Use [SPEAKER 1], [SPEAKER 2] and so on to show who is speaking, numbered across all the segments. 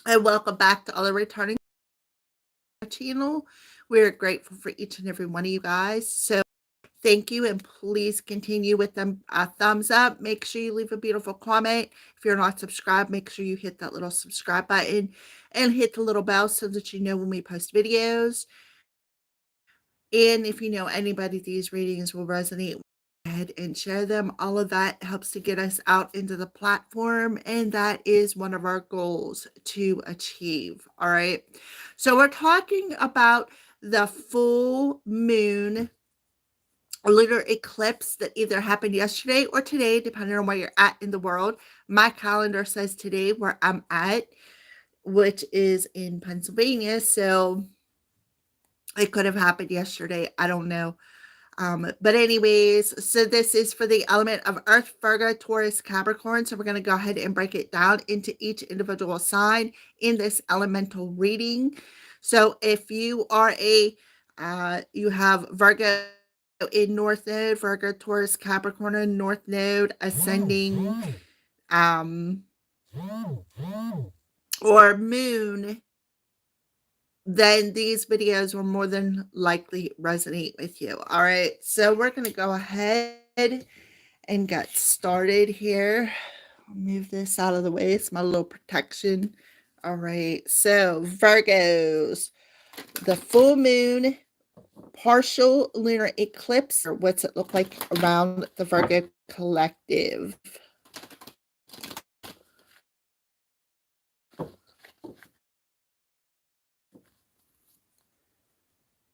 [SPEAKER 1] And welcome back to all the returning channel. We're grateful for each and every one of you guys. So thank you, and please continue with them thumbs up. Make sure you leave a beautiful comment. If you're not subscribed, make sure you hit that little subscribe button and hit the little bell so that you know when we post videos. And if you know anybody these readings will resonate, ahead and share them. All of that helps to get us out into the platform, and that is one of our goals to achieve. All right. So we're talking about the full moon lunar eclipse that either happened yesterday or today, depending on where you're at in the world. My calendar says today where I'm at, which is in Pennsylvania. So it could have happened yesterday. I don't know. But anyways, so this is for the element of Earth, Virgo, Taurus, Capricorn. So we're going to go ahead and break it down into each individual sign in this elemental reading. So if you are you have Virgo in North Node, Virgo, Taurus, Capricorn in North Node, ascending, um, or Moon, then these videos will more than likely resonate with you. All right, so we're going to go ahead and get started here. I'll move this out of the way. It's my little protection. All right, so Virgos, the full moon, partial lunar eclipse, or what's it look like around the Virgo collective?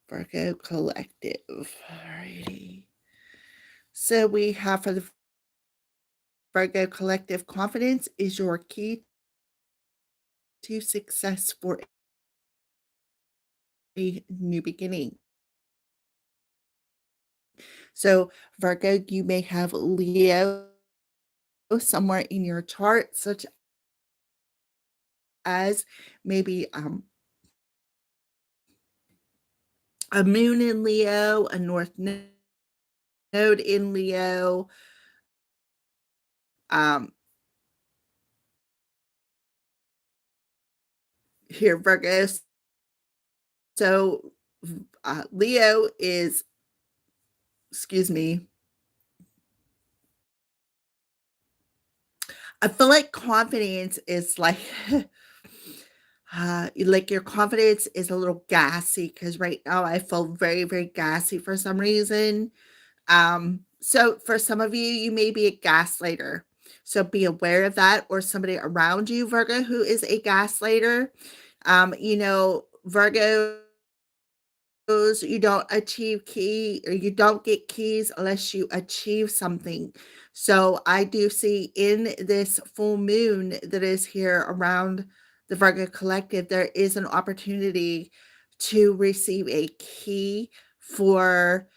[SPEAKER 1] Virgo collective. Alrighty. So we have for the Virgo collective, confidence is your key to success for a new beginning. So, Virgo, you may have Leo somewhere in your chart, such as maybe a moon in Leo, a north node in Leo, here, Virgo. So, Leo is, excuse me, I feel like confidence is like your confidence is a little gassy because right now I feel very, very gassy for some reason. So for some of you, you may be a gaslighter. So be aware of that, or somebody around you, Virgo, who is a gaslighter. Virgos, you don't achieve key, or you don't get keys unless you achieve something. So I do see in this full moon that is here around the Virgo collective, there is an opportunity to receive a key for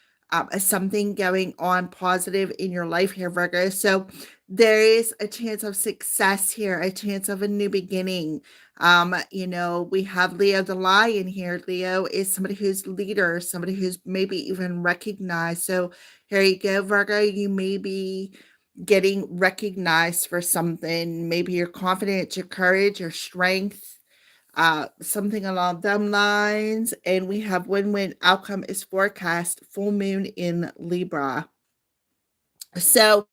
[SPEAKER 1] something going on positive in your life here, Virgo. So there is a chance of success here, a chance of a new beginning. We have Leo the lion here. Leo is somebody who's leader, somebody who's maybe even recognized. So here you go, Virgo. You may be getting recognized for something, maybe your confidence, your courage, your strength, something along them lines. And we have win-win outcome is forecast, full moon in Libra. So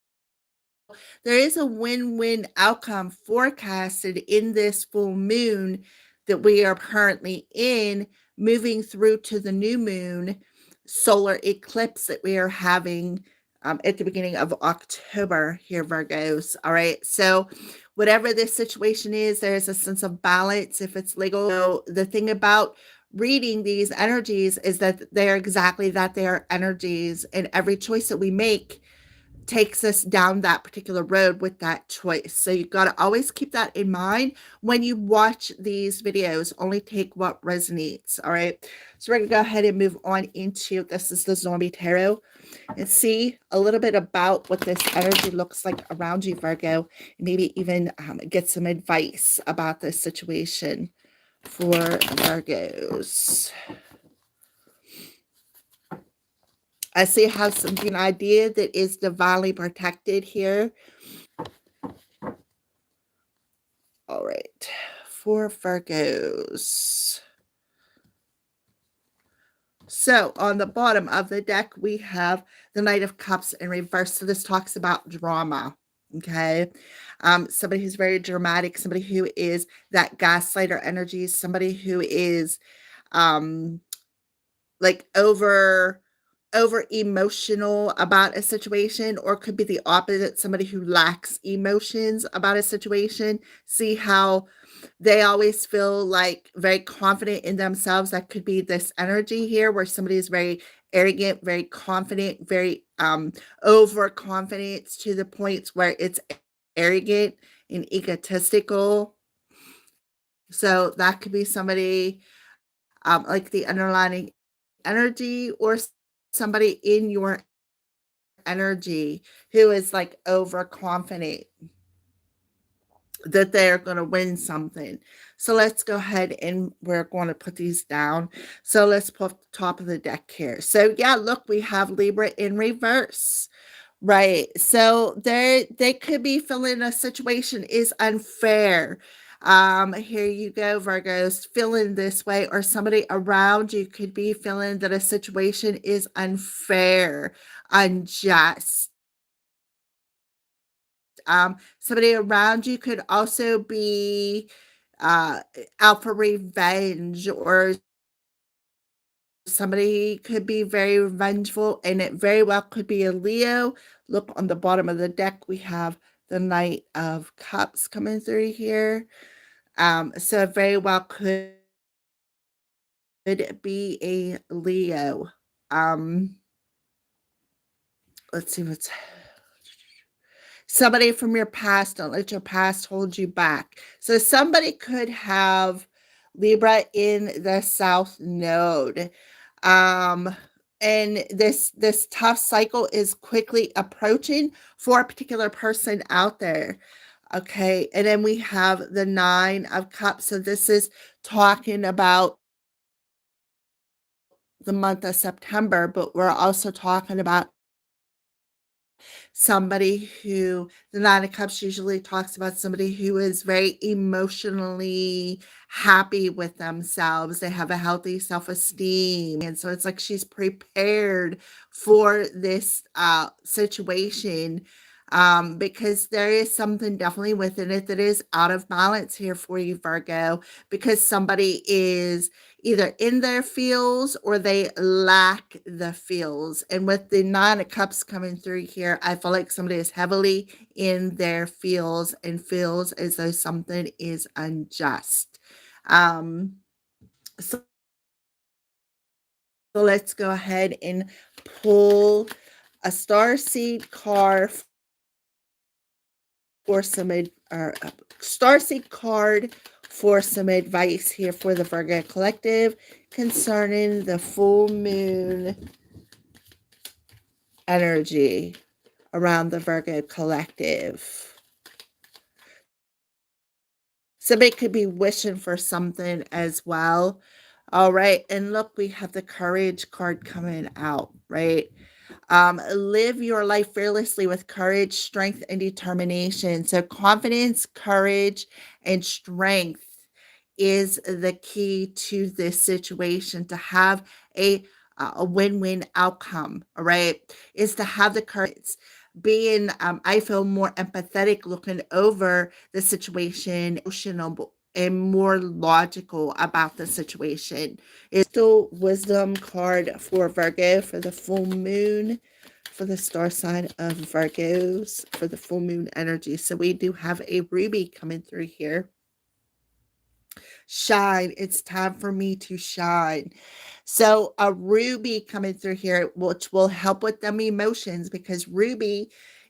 [SPEAKER 1] there is a win-win outcome forecasted in this full moon that we are currently in, moving through to the new moon solar eclipse that we are having at the beginning of October here, Virgos. All right. So, whatever this situation is, there's a sense of balance if it's legal. So the thing about reading these energies is that they are exactly that. They are energies, and every choice that we make takes us down that particular road with that choice. So you got to always keep that in mind when you watch these videos. Only take what resonates. All right. So we're going to go ahead and move on into this is the Zombie Tarot and see a little bit about what this energy looks like around you, Virgo. Maybe even get some advice about this situation for Virgos. I see how something idea that is divinely protected here. All right, for Virgos. So on the bottom of the deck, we have the Knight of Cups in reverse. So this talks about drama. Okay. Somebody who's very dramatic, somebody who is that gaslighter energy, somebody who is um like over emotional about a situation, or could be the opposite, somebody who lacks emotions about a situation. See how they always feel like very confident in themselves. That could be this energy here where somebody is very arrogant, very confident, very overconfident to the points where it's arrogant and egotistical. So that could be somebody like the underlying energy, or somebody in your energy who is like overconfident that they're going to win something. So let's go ahead and we're going to put these down. So let's put the top of the deck here. So yeah, look, we have Libra in reverse. Right. So they could be feeling a situation is unfair. Here you go, Virgos, feeling this way, or somebody around you could be feeling that a situation is unfair, unjust. Somebody around you could also be uh out for revenge, or somebody could be very revengeful, and it very well could be a Leo. Look on the bottom of the deck, we have the Knight of Cups coming through here. So it very well could be a Leo. Um, let's see what's somebody from your past. Don't let your past hold you back. So somebody could have Libra in the South Node. Um, and this tough cycle is quickly approaching for a particular person out there. Okay, and then we have the Nine of Cups. So this is talking about the month of September, but we're also talking about somebody who the Nine of Cups usually talks about somebody who is very emotionally happy with themselves. They have a healthy self-esteem. And so it's like she's prepared for this situation, because there is something definitely within it that is out of balance here for you, Virgo, because somebody is either in their feels or they lack the feels. And with the Nine of Cups coming through here, I feel like somebody is heavily in their feels and feels as though something is unjust. So let's go ahead and pull a star seed card for some starseed card for some advice here for the Virgo collective concerning the full moon energy around the Virgo collective. Somebody could be wishing for something as well. All right, and look, we have the courage card coming out, right? Live your life fearlessly with courage, strength, and determination. So, confidence, courage, and strength is the key to this situation to have a win-win outcome. All right, is to have the courage. Being, I feel more empathetic, looking over the situation, emotional, and more logical about the situation. It's still wisdom card for Virgo for the full moon, for the star sign of Virgos, for the full moon energy. So we do have a ruby coming through here. Shine. It's time for me to shine. So a ruby coming through here, which will help with them emotions, because ruby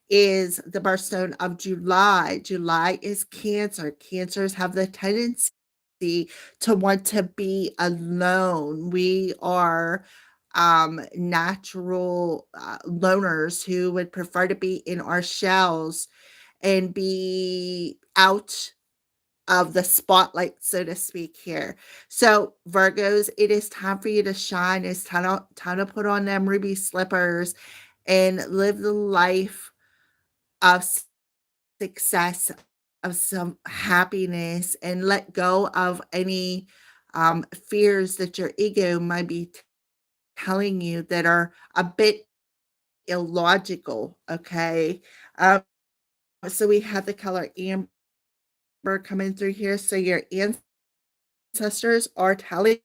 [SPEAKER 1] is the birthstone of July. July is Cancer. Cancers have the tendency to want to be alone. We are natural loners who would prefer to be in our shells and be out of the spotlight, so to speak here. So Virgos, it is time for you to shine. It's time to put on them ruby slippers and live the life of success, some happiness and let go of any fears that your ego might be telling you that are a bit illogical. Okay. So we have the color amber coming through here. So your ancestors are telling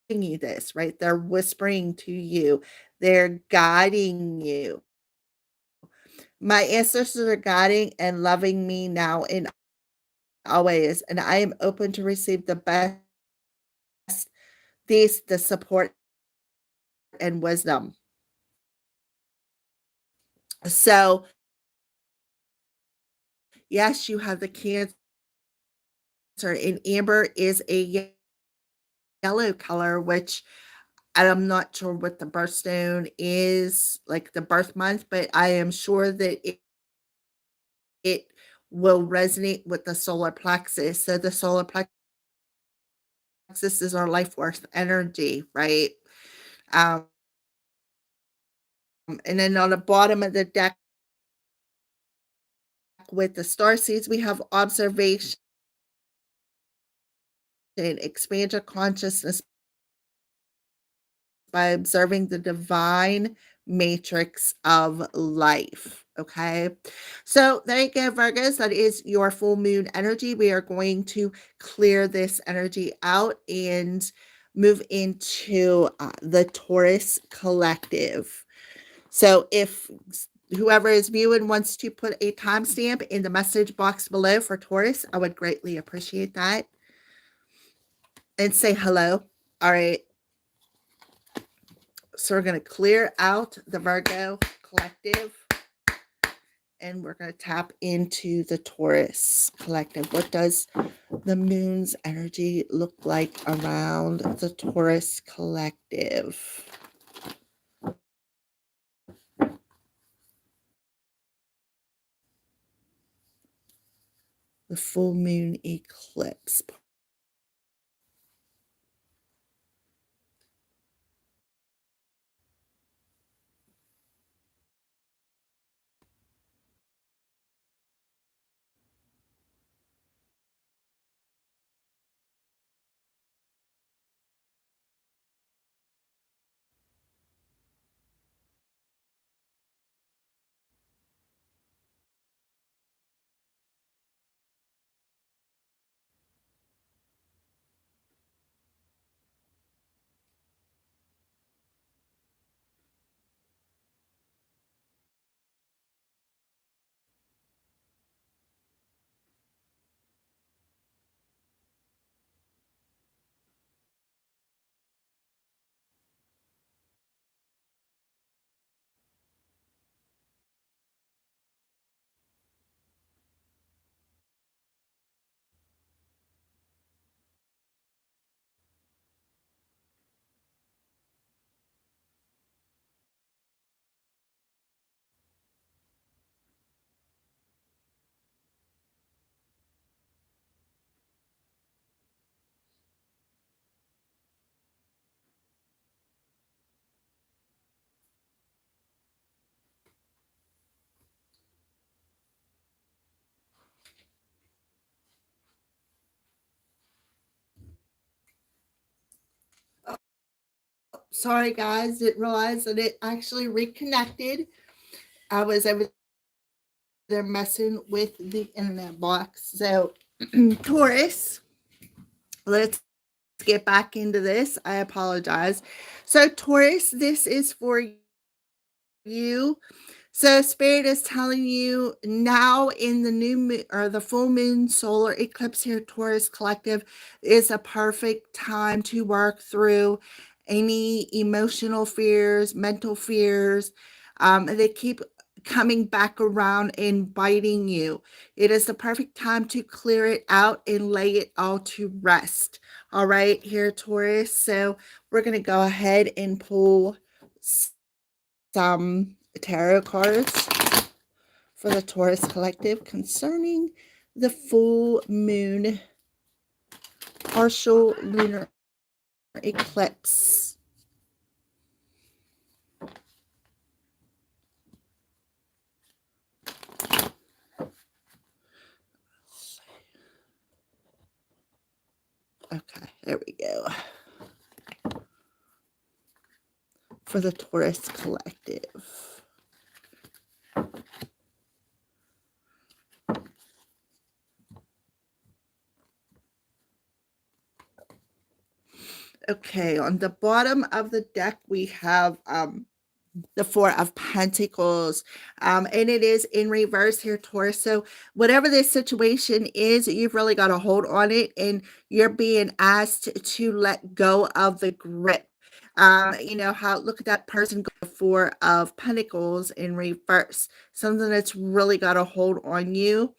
[SPEAKER 1] you this, right? They're whispering to you, they're guiding you. My ancestors are guiding and loving me now and always, and I am open to receive the best, the support and wisdom. So, yes, you have the Cancer, and amber is a yellow color, which I'm not sure what the birthstone is, like the birth month, but I am sure that it will resonate with the solar plexus. So the solar plexus is our life force energy, right? Um, and then on the bottom of the deck with the star seeds, we have observation, expand your consciousness by observing the divine matrix of life. Okay. So there you go, Virgos. That is your full moon energy. We are going to clear this energy out and move into the Taurus collective. So if whoever is viewing wants to put a timestamp in the message box below for Taurus, I would greatly appreciate that. And say hello. All right. So we're going to clear out the Virgo collective and we're going to tap into the Taurus collective. What does the moon's energy look like around the Taurus collective? The full moon eclipse. Sorry, guys, didn't realize that it actually reconnected. I was over there messing with the internet box. So, Taurus, let's get back into this. I apologize. So, Taurus, this is for you. So Spirit is telling you now in the new moon or the full moon solar eclipse here, Taurus collective, is a perfect time to work through any emotional fears, mental fears. They keep coming back around and biting you. It is the perfect time to clear it out and lay it all to rest. All right, here, Taurus. So we're going to go ahead and pull some tarot cards for the Taurus collective concerning the full moon partial lunar eclipse. Okay, there we go. For the Taurus collective. Okay, on the bottom of the deck, we have the Four of Pentacles, and it is in reverse here, Taurus. So whatever this situation is, you've really got to hold on it, and you're being asked to let go of the grip. You know how, look at that person, the Four of Pentacles in reverse, something that's really got to hold on you.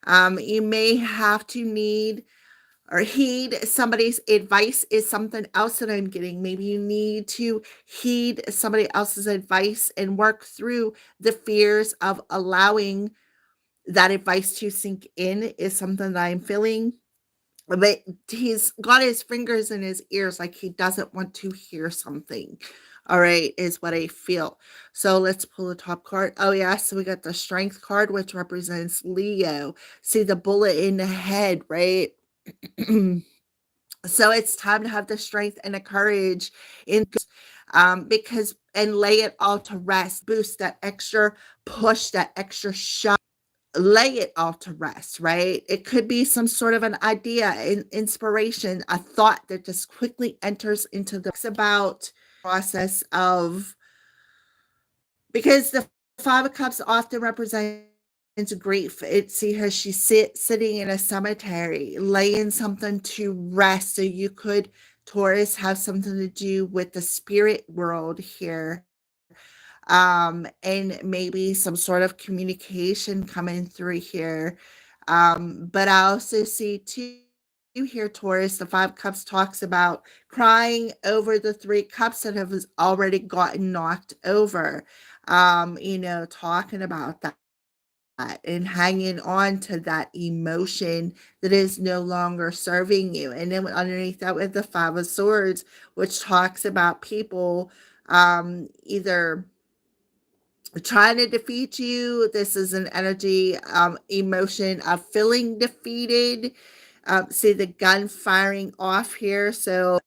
[SPEAKER 1] You may have to need or heed somebody's advice is something else that I'm getting. Maybe you need to heed somebody else's advice and work through the fears of allowing that advice to sink in is something that I'm feeling. But he's got his fingers in his ears, like he doesn't want to hear something. All right, is what I feel. So let's pull the top card. Oh, yeah. So we got the Strength card, which represents Leo. See the bullet in the head, right? So it's time to have the strength and the courage in because and lay it all to rest, boost that extra push, that extra shot, lay it all to rest, right? It could be some sort of an idea, an inspiration, a thought that just quickly enters into the about process of, because the Five of Cups often represents grief. It see her, she's sitting in a cemetery, laying something to rest. So you could, Taurus, have something to do with the spirit world here. And maybe some sort of communication coming through here. But I also see too here, Taurus, the Five Cups talks about crying over the Three Cups that have already gotten knocked over. You know, talking about that and hanging on to that emotion that is no longer serving you. And then underneath that, with the Five of Swords, which talks about people either trying to defeat you. This is an energy, emotion of feeling defeated. See the gun firing off here. So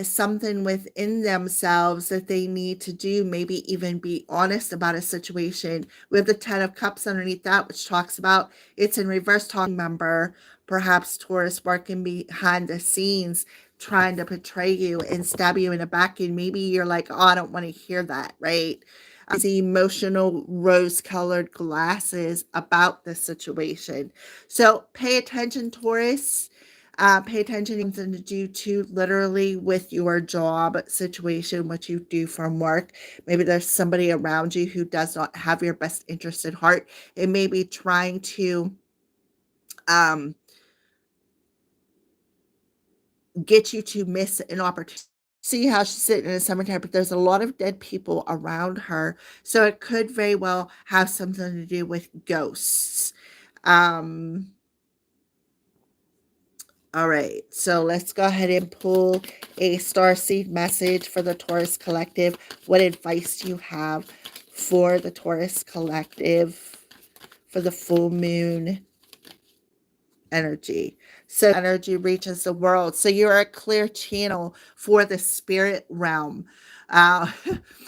[SPEAKER 1] something within themselves that they need to do, maybe even be honest about a situation. We have the Ten of Cups underneath that, which talks about it's in reverse, talking member, perhaps Taurus working behind the scenes, trying to betray you and stab you in the back. And maybe you're like, oh, I don't want to hear that, right? These emotional rose-colored glasses about the situation. So pay attention, Taurus. Pay attention to something to do to literally with your job situation, what you do from work. Maybe there's somebody around you who does not have your best interest at heart. It may be trying to um, get you to miss an opportunity. See how she's sitting in a cemetery, but there's a lot of dead people around her. So it could very well have something to do with ghosts. Um, All right, so let's go ahead and pull a starseed message for the Taurus collective. What advice do you have for the Taurus collective for the full moon energy? So energy reaches the world. So you're a clear channel for the spirit realm, uh,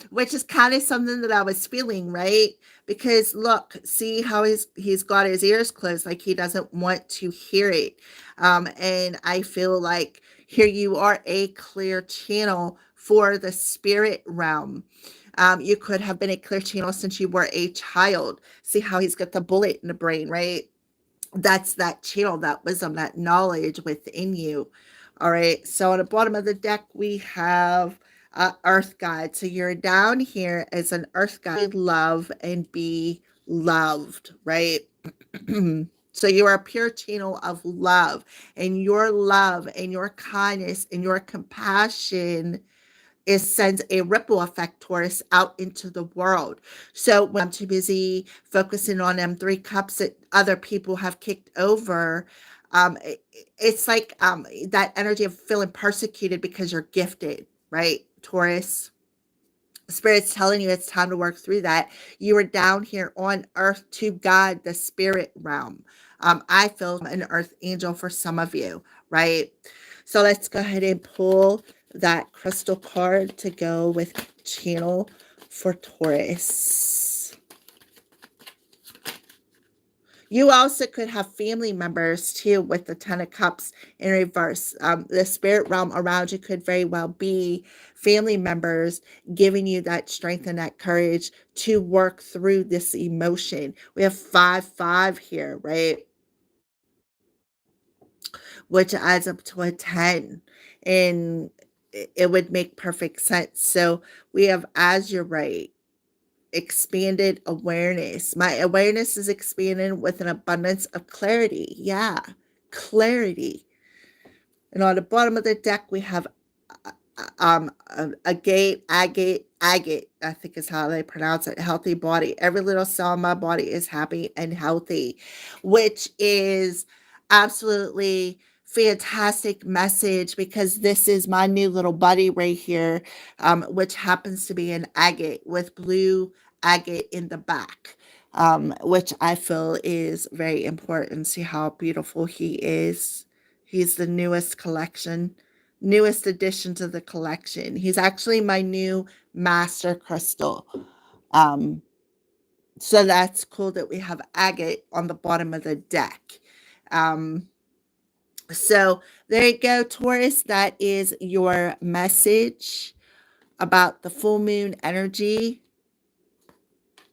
[SPEAKER 1] which is kind of something that I was feeling, right? Because look, see how he's got his ears closed, like he doesn't want to hear it. And I feel like here you are, a clear channel for the spirit realm. You could have been a clear channel since you were a child. See how he's got the bullet in the brain, right? That's that channel, that wisdom, that knowledge within you. All right. So on the bottom of the deck, we have Earth God. So you're down here as an Earth God. Love and be loved, right? So you are a pure channel of love and your kindness and your compassion sends a ripple effect, Taurus, out into the world. So when I'm too busy focusing on them Three Cups that other people have kicked over, it's like that energy of feeling persecuted because you're gifted, right, Taurus? Spirit's telling you it's time to work through that. You are down here on earth to guide the spirit realm. I feel an earth angel for some of you, right? So let's go ahead and pull that crystal card to go with channel for Taurus. You also could have family members too with the Ten of Cups in reverse. The spirit realm around you could very well be family members giving you that strength and that courage to work through this emotion. We have 5-5 here, right? Which adds up to a 10. And it would make perfect sense. So we have, as you're right, expanded awareness. My awareness is expanding with an abundance of clarity. Yeah, clarity. And on the bottom of the deck, we have agate, I think is how they pronounce it, healthy body. Every little cell in my body is happy and healthy, which is absolutely fantastic message because this is my new little buddy right here, which happens to be an agate with blue agate in the back, which I feel is very important. See how beautiful he is. He's the newest addition to the collection. He's actually my new master crystal. Um, so that's cool that we have agate on the bottom of the deck. Um, so there you go, Taurus. That is your message about the full moon energy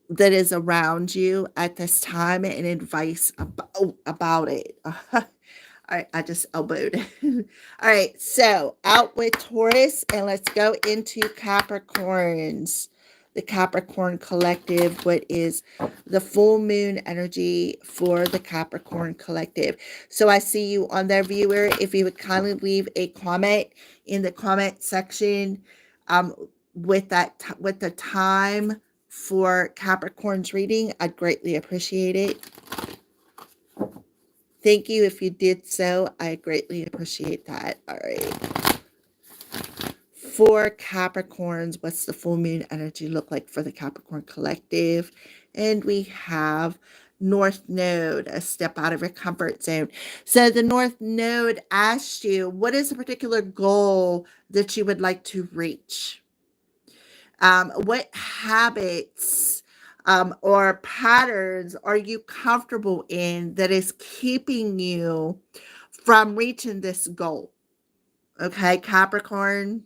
[SPEAKER 1] that is around you at this time and advice about it. I just elbowed. All right, so out with Taurus, and let's go into Capricorns. The Capricorn collective, what is the full moon energy for the Capricorn collective? So I see you on there, viewer. If you would kindly leave a comment in the comment section with the time for Capricorn's reading, I'd greatly appreciate it. Thank you if you did so. I greatly appreciate that. All right. For Capricorns, what's the full moon energy look like for the Capricorn collective? And we have North Node, a step out of your comfort zone. So the North Node asked you, what is a particular goal that you would like to reach? What habits or patterns are you comfortable in that is keeping you from reaching this goal? Okay, Capricorn,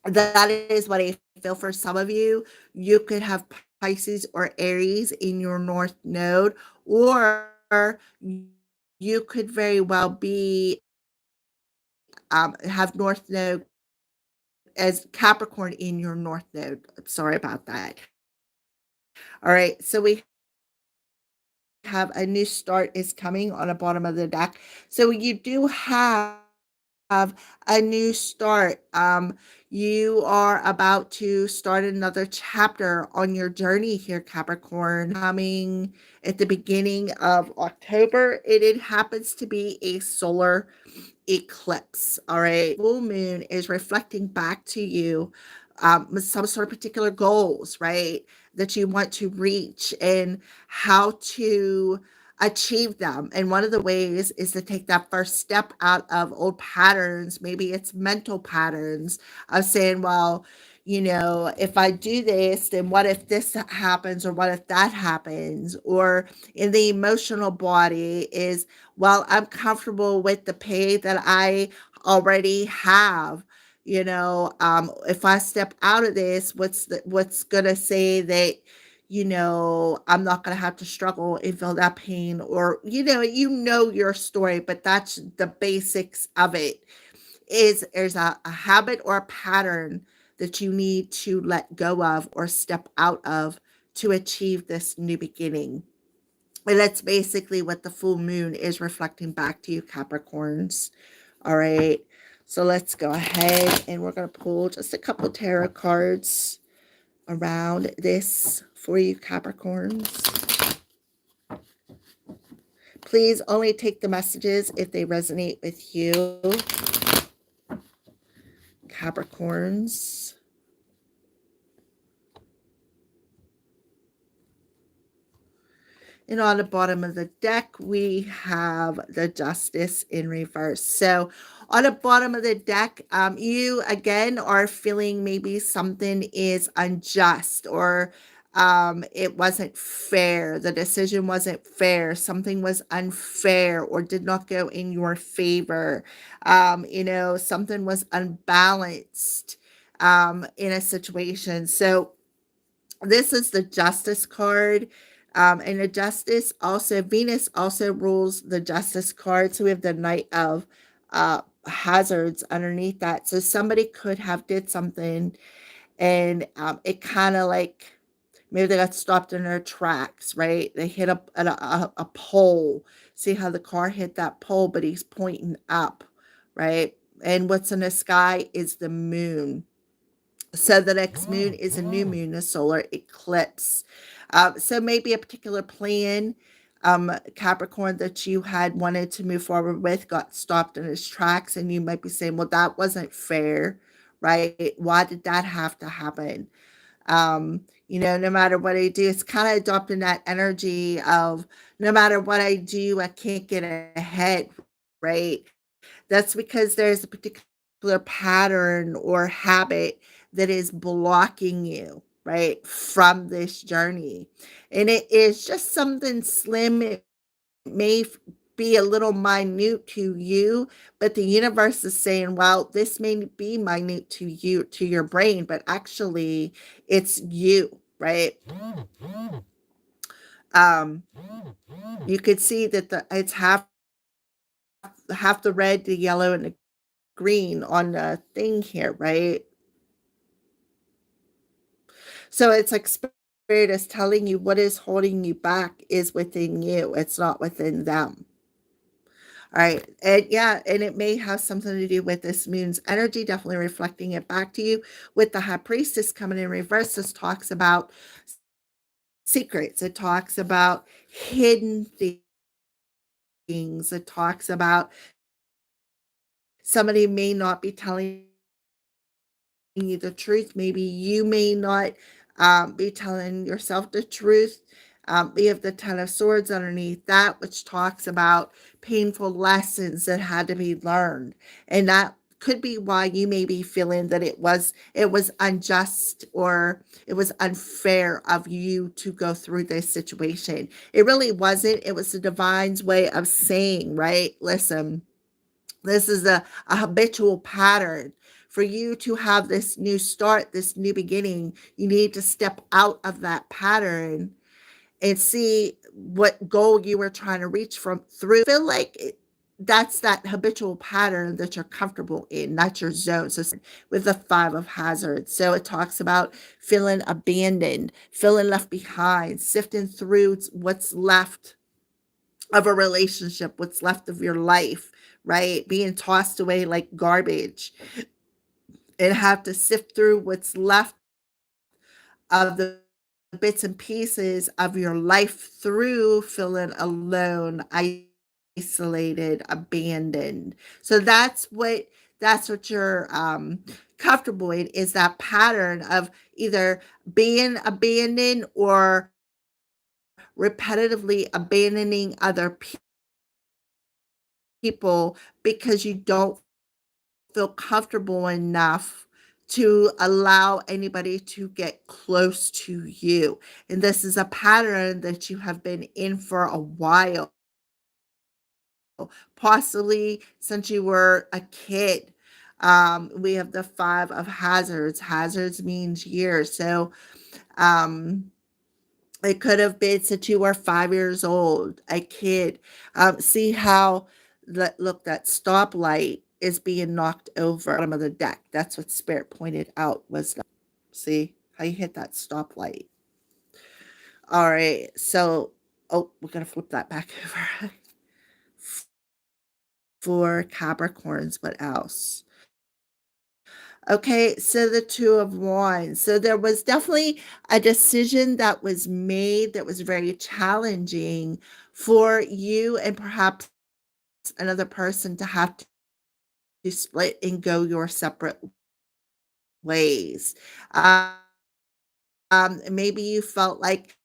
[SPEAKER 1] that is what I feel for some of you. You could have Pisces or Aries in your North Node, or you could very well be have North Node as Capricorn in your North Node. Sorry about that. All right, so we have a new start is coming on the bottom of the deck. So you do have a new start. You are about to start another chapter on your journey here, Capricorn, coming at the beginning of October. It happens to be a solar eclipse. All right. Full moon is reflecting back to you some sort of particular goals, right? That you want to reach and how to achieve them. And one of the ways is to take that first step out of old patterns. Maybe it's mental patterns of saying, well, if I do this, then what if this happens or what if that happens? Or in the emotional body is, well, I'm comfortable with the pay that I already have. If I step out of this, what's gonna say that I'm not gonna have to struggle and feel that pain, or your story, but that's the basics of it. Is there's a habit or a pattern that you need to let go of or step out of to achieve this new beginning. And that's basically what the full moon is reflecting back to you, Capricorns. All right. So let's go ahead and we're going to pull just a couple tarot cards around this for you, Capricorns. Please only take the messages if they resonate with you, Capricorns. And on the bottom of the deck, we have the Justice in reverse. So on the bottom of the deck, you again are feeling maybe something is unjust, or it wasn't fair. The decision wasn't fair. Something was unfair or did not go in your favor. Something was unbalanced in a situation. So this is the Justice card. And the Justice also, Venus also rules the Justice card. So we have the Knight of Hazards underneath that. So somebody could have did something, and it kind of like maybe they got stopped in their tracks, right? They hit a pole. See how the car hit that pole, but he's pointing up, right? And what's in the sky is the moon. So the next moon is a new moon, a solar eclipse. So maybe a particular plan, Capricorn, that you had wanted to move forward with got stopped in its tracks, and you might be saying, well, that wasn't fair, right? Why did that have to happen? No matter what I do, it's kind of adopting that energy of no matter what I do, I can't get ahead, right? That's because there's a particular pattern or habit that is blocking you, right, from this journey. And it is just something slim. It may be a little minute to you, but the universe is saying, well, this may be minute to you, to your brain, but actually it's you, right? Um, you could see that it's half the red, the yellow, and the green on the thing here, right? So it's like spirit is telling you what is holding you back is within you. It's not within them. All right. And yeah, and it may have something to do with this moon's energy, definitely reflecting it back to you. With the high priestess coming in reverse, this talks about secrets. It talks about hidden things. It talks about somebody may not be telling you the truth. Maybe you may not be telling yourself the truth. We have the Ten of Swords underneath that, which talks about painful lessons that had to be learned, and that could be why you may be feeling that it was unjust, or it was unfair of you to go through this situation. It really wasn't. It was the divine's way of saying, right, listen, this is a habitual pattern. For you to have this new start, this new beginning, you need to step out of that pattern and see what goal you were trying to reach from through. Feel like that's that habitual pattern that you're comfortable in, not your zone. So with the Five of Hazards, so it talks about feeling abandoned, feeling left behind, sifting through what's left of a relationship, what's left of your life, right? Being tossed away like garbage, and have to sift through what's left of the bits and pieces of your life through feeling alone, isolated, abandoned. So that's what you're comfortable in, is that pattern of either being abandoned or repetitively abandoning other people because you don't feel comfortable enough to allow anybody to get close to you. And this is a pattern that you have been in for a while, possibly since you were a kid. We have the Five of Hazards. Hazards means years. So um, it could have been since you were 5 years old, a kid. See how, look, that stoplight is being knocked over bottom of the deck. That's what Spirit pointed out was that. See how you hit that stoplight. All right. So, oh, we're going to flip that back over. For Capricorns, what else? Okay, so the Two of Wands. So there was definitely a decision that was made that was very challenging for you and perhaps another person to have to split and go your separate ways. Maybe you felt like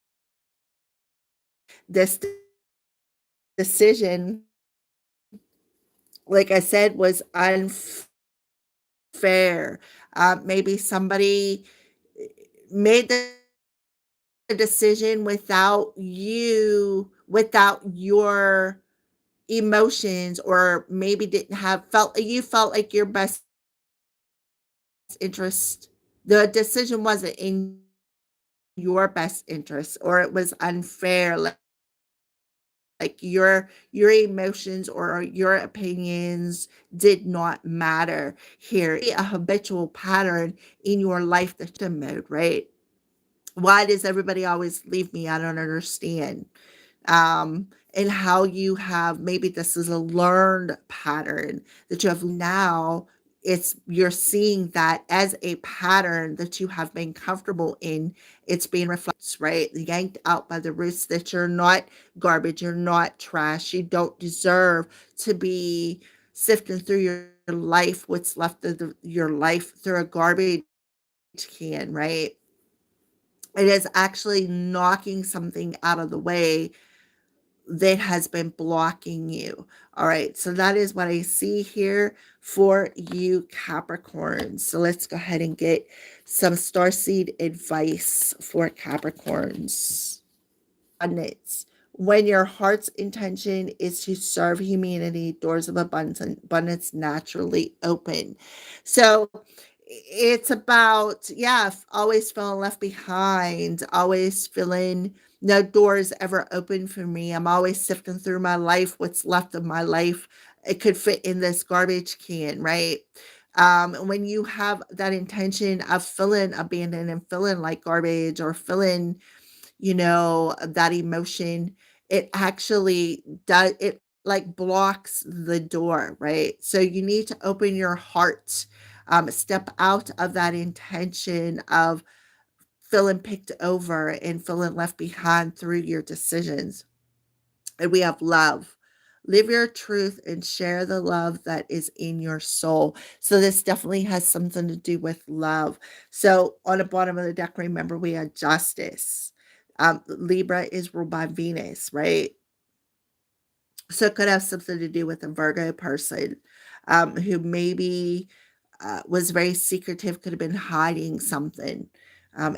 [SPEAKER 1] this decision, like I said, was unfair. Maybe somebody made the decision without your emotions, or maybe didn't have felt you felt like your best interest, the decision wasn't in your best interest, or it was unfair, like your emotions or your opinions did not matter here. A habitual pattern in your life, the victim mode, right? Why does everybody always leave me? I don't understand. And how you have, maybe this is a learned pattern that you have now. It's You're seeing that as a pattern that you have been comfortable in. It's being reflected, right? Yanked out by the roots, that you're not garbage, you're not trash, you don't deserve to be sifting through your life, what's left of your life, through a garbage can, right? It is actually knocking something out of the way that has been blocking you. All right, so that is what I see here for you, Capricorns. So let's go ahead and get some starseed advice for Capricorns. Abundance. When your heart's intention is to serve humanity, doors of abundance naturally open. So it's about, yeah, always feeling left behind, always feeling no doors ever open for me. I'm always sifting through my life, what's left of my life. It could fit in this garbage can, right? When you have that intention of feeling abandoned and feeling like garbage, or feeling, that emotion, it actually does, it like blocks the door, right? So you need to open your heart, step out of that intention of feeling picked over and feeling left behind through your decisions. And we have love. Live your truth and share the love that is in your soul. So this definitely has something to do with love. So on the bottom of the deck, remember, we had justice. Libra is ruled by Venus, right? So it could have something to do with a Virgo person, who maybe was very secretive, could have been hiding something,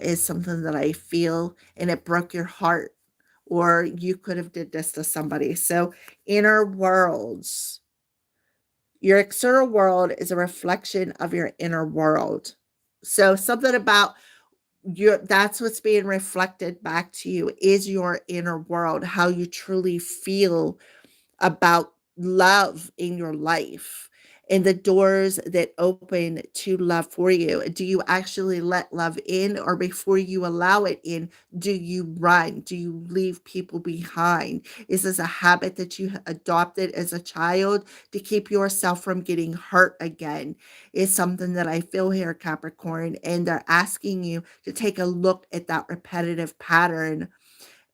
[SPEAKER 1] is something that I feel, and it broke your heart, or you could have did this to somebody. So inner worlds, your external world is a reflection of your inner world. So something about your, that's what's being reflected back to you, is your inner world, how you truly feel about love in your life, and the doors that open to love for you. Do you actually let love in, or before you allow it in, do you run? Do you leave people behind? Is this a habit that you adopted as a child to keep yourself from getting hurt again? Is something that I feel here, Capricorn, and they're asking you to take a look at that repetitive pattern.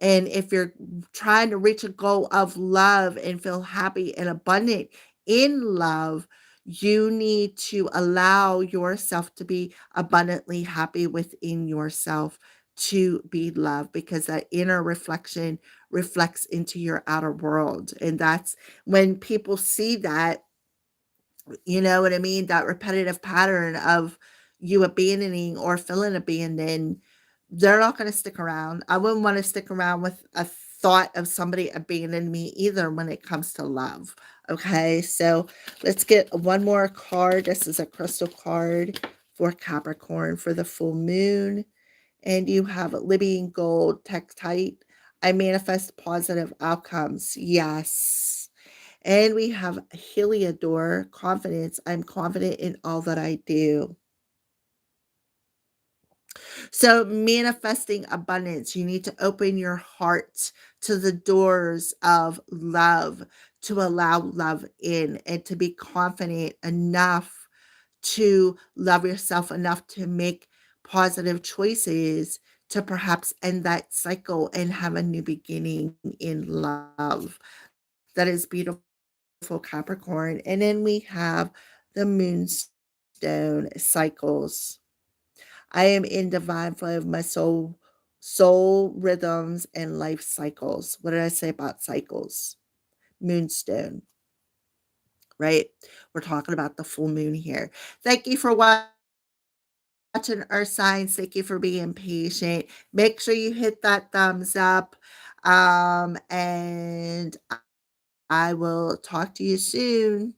[SPEAKER 1] And if you're trying to reach a goal of love and feel happy and abundant in love, you need to allow yourself to be abundantly happy within yourself, to be loved, because that inner reflection reflects into your outer world. And that's when people see that, you know what I mean? That repetitive pattern of you abandoning or feeling abandoned, they're not going to stick around. I wouldn't want to stick around with a thought of somebody abandoning me either when it comes to love. Okay, so let's get one more card. This is a crystal card for Capricorn for the full moon. And you have Libyan gold, Tektite. I manifest positive outcomes. Yes. And we have Heliodor, confidence. I'm confident in all that I do. So, manifesting abundance, you need to open your heart to the doors of love, to allow love in, and to be confident enough to love yourself enough to make positive choices, to perhaps end that cycle and have a new beginning in love. That is beautiful, Capricorn. And then we have the moonstone cycles. I am in divine flow of my soul soul rhythms and life cycles. What did I say about cycles? Moonstone, right? We're talking about the full moon here. Thank you for watching Earth Signs. Thank you for being patient. Make sure you hit that thumbs up. And I will talk to you soon.